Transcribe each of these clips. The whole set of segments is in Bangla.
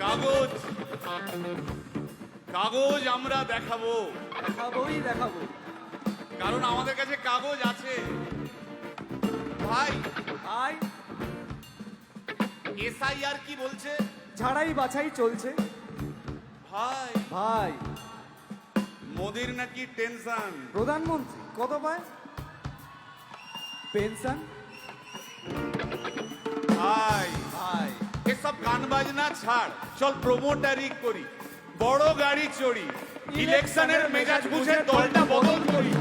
কাগজ কাগজ আমরা দেখাবো, দেখাবো। কারণ আমাদের কাছে কাগজ আছে। ভাই ভাই, এসআইআর কি বলছে? ঝাড়াই বাছাই চলছে। ভাই ভাই, মোদির নাকি টেনশন। প্রধানমন্ত্রী কত পায় পেনশন? ভাই ভাই, এসব গান বাজনা ছাড়, চল প্রমোটারি করি, বড় গাড়ি চড়ি, ইলেকশনের মেজাজ বুঝে দলটা বদল করি।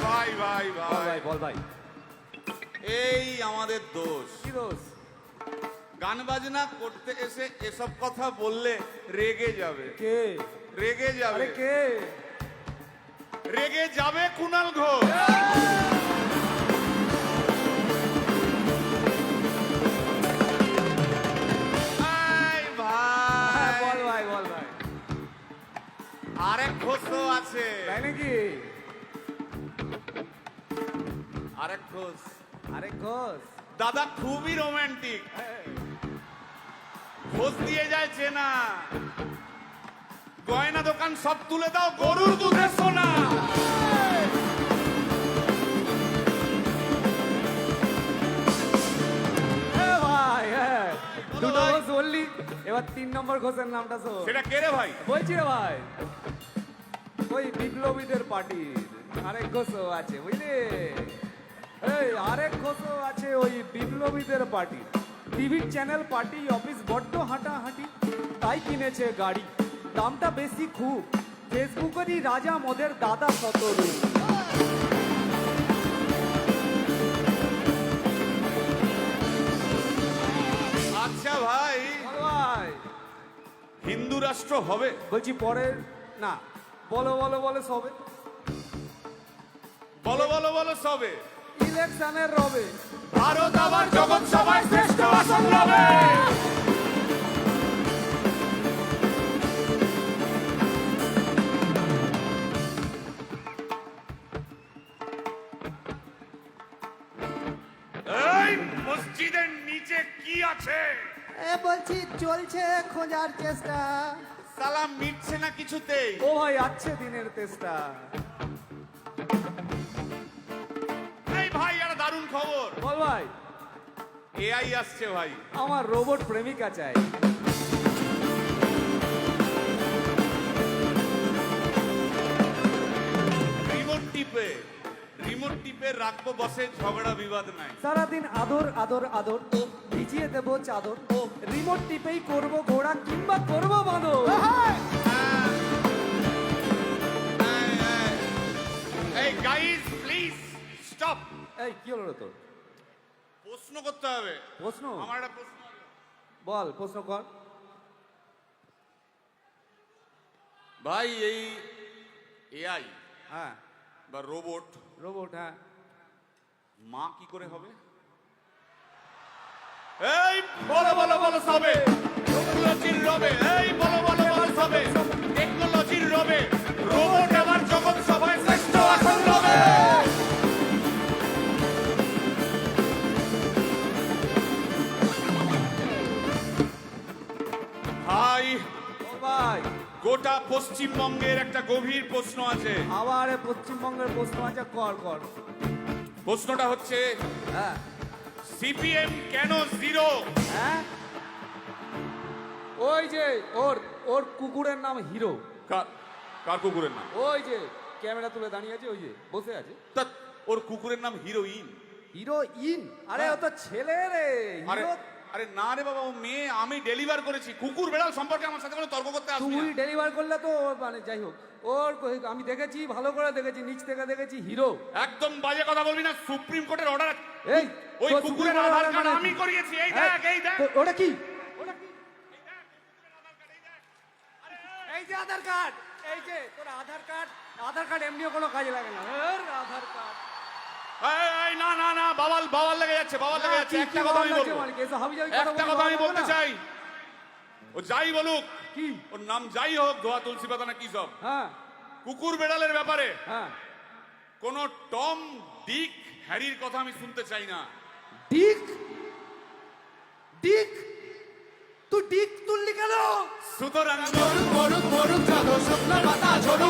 ভাই ভাই বল ভাই ভাই, বল ভাই। এই আমাদের দোষ। কি দোষ? গান বাজনা করতে এসে এসব কথা বললে রেগে যাবে, কে? রেগে যাবে, আরে কে? রেগে যাবে কুণাল ঘোষ। এই ভাই, বল ভাই, বল ভাই। আরেক ঘোষও আছে। তাই নাকি? আরেক ঘোষ আরে ঘোষ। দাদা খুবই রোমান্টিক, ঘোষ দিয়ে যায় চেনা, গয়না দোকান সব তুলে দাও, গরুর দুধের সোনা। ভাই, হ্যাঁ, বলো দুটো ভাই। ঘোষ বললি, এবার 3 নম্বর ঘোষের নামটা শোন। সেটা কে রে ভাই? বলছি রে ভাই, ওই বিপ্লবীদের পার্টির আরেক ঘোষও আছে, বুঝলি? এই আরেক ঘোষও আছে ওই বিপ্লবীদের পার্টির। টিভির চ্যানেল, পার্টি অফিস বড্ড হাঁটাহাঁটি, তাই কিনেছে গাড়ি, দামটা বেশি খুব, ফেসবুকেরই রাজা মদের দাদা শতরূপ। আচ্ছা ভাই, বল ভাই। হিন্দু রাষ্ট্র হবে? বলছি পরের না, বলো বলো বলো সবে, বলো বলো বলো সবে। ইলেকশনের রবে ভারত আবার জগৎ সভায় শ্রেষ্ঠ আসন লবে। এই মসজিদের নিচে কি আছে? বলছি চলছে খোঁজার চেষ্টা। সালাম মিটছে না কিছুতেই। ও ভাই, আছে দিনের চেষ্টা। এই ভাই, একটা দারুণ খবর, বল ভাই। এআই আসছে ভাই। আমার রোবট প্রেমিকা চাই। রিমোট টিপে রাখবো বসে, ঝগড়া বিবাদ নাই। সারাদিন আদর আদর আদর, ভিজিয়ে দেবো চাদর, রিমোট টিপেই করবো ঘোড়া কিংবা করবো বাঁদর। এই গাইস প্লিজ স্টপ। এই কি হলো রে তোর? প্রশ্ন করতে হবে। প্রশ্ন? আমার একটা প্রশ্ন আছে। বল, প্রশ্ন কর। ভাই, এই এআই হ্যাঁ, বা রোবট রোবট, হ্যাঁ। মা কি করে হবে? এই বলো বলো বলো সবে, টেকনোলজির রবে। এই বলো বলো বলো সবে, টেকনোলজির রবে, রোবট এবার জগৎ সভায় শ্রেষ্ঠ আসন লবে। ভাই, ও ভাই, গোটা পশ্চিমবঙ্গের একটা গভীর প্রশ্ন আছে। আবার এ পশ্চিমবঙ্গের প্রশ্ন আছে, কর কর। প্রশ্নটা হচ্ছে, হ্যাঁ সিপিএম কেন জিরো? হ্যাঁ, ওই যে ওর ওর কুকুরের নাম হিরো। কার কুকুরের নাম? ওই যে ক্যামেরা তুলে দাঁড়িয়ে আছে, ওই যে বসে আছে। তা ওর কুকুরের নাম হিরোইন। হিরোইন? আরে ও তো ছেলে রে, আরে হিরো। আরে না রে বাবা, ও মেয়ে। আমি ডেলিভার করেছি। কুকুর বেড়াল সম্পর্কে আমার সাথে কোনো তর্ক করতে আসবি তুই না। ডেলিভার করলে তো মানে যাই হোক, ওর আমি দেখেছি, ভালো করে দেখেছি, নিচ থেকে দেখেছি, হিরো। একদম বাজে কথা বলবি না, সুপ্রিম কোর্টের অর্ডার। এই ওই তোর কুকুরের সুপ্রিম আধার কোর্টের কার্ড মানে- আমি করিয়েছি। এই হ্যাঁ, দেখ, এই দেখ। ওটা কি? এই যে আধার কার্ড, এই যে তোর আধার কার্ড। আধার কার্ড এমনিও কোনো কাজে লাগে না। আধার কার্ড। এই না না না, বাবাল বাবাল লেগে যাচ্ছে, বাবাল লেগে যাচ্ছে। একটা কথা আমি বলবো, একটা কথা আমি বলতে চাই। ও যাই বলুক, কি? ওর নাম যাই হোক, ধোয়া তুলসী পাতা না কি সব, হ্যাঁ কুকুর বেড়ালের ব্যাপারে হ্যাঁ কোন টম ডিক হ্যারির কথা আমি শুনতে চাই না। ডিক ডিক তুই ডিক তুললি কেন? সুতরাং মরুক মরুক মরুক যত শুকনো পাতা ঝরুক